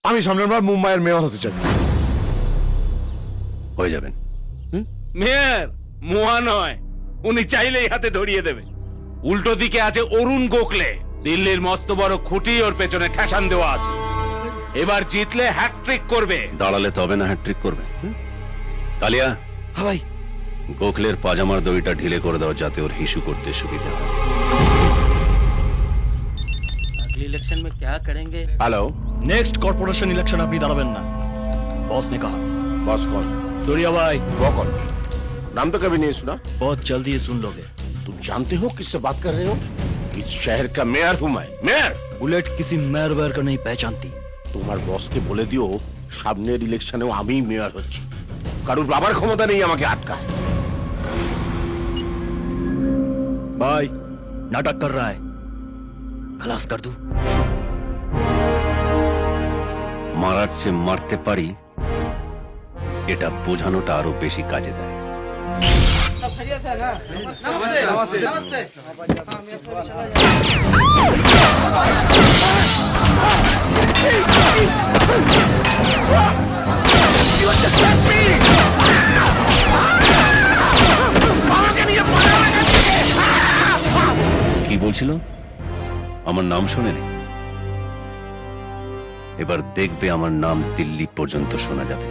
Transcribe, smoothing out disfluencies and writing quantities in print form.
আমি সামনের বার মুম্বাইয়ের মেয়র হতে চাই। হয়ে যাবেন। মেয়র মুয়া নয়, উনি চাইলেই হাতে ধরিয়ে দেবে। উল্টো দিকে আছে অরুণ গোখলে, দিল্লির মস্ত বড় খুঁটি ওর পেছনে ঠেসান দেওয়া আছে। এবার জিতলে হ্যাটট্রিক করবে। দাঁড়ালে তবে না হ্যাট্রিক করবে। কালিয়া, হ্যাঁ ভাই। গোখলের পাজামার দড়িটা ঢিলে করে দাও, যাতে ওর হিসু করতে সুবিধা হয়। अगले इलेक्शन में क्या करेंगे? হ্যালো, नेक्स्ट कॉर्पोरेशन इलेक्शन আপনি দাঁড়াবেন না, बॉस ने कहा। बॉस कौन? सूर्या भाई। वो कौन? नाम तो कभी नहीं सुना। बहुत जल्दी ही सुन लोगे। तुम जानते हो किससे बात कर रहे हो? इस शहर का मेयर हूँ मैं, मेयर। बुलेट किसी मेयर वेयर को नहीं पहचानती। তোমার বসকে বলে দিও সামনের ইলেকশনেও আমিই মেয়র হচ্ছি, কারোর বাবার ক্ষমতা নেই আমাকে আটকায়। भाई नाटक कर रहा है, खलास कर दूं। মারার চেয়ে মারতে পারি, এটা বোঝানোটা আরো বেশি কাজে দেয়। কি বলছিল? আমার নাম শোনেনি? এবার দেখবে আমার নাম দিল্লি পর্যন্ত শোনা যাবে।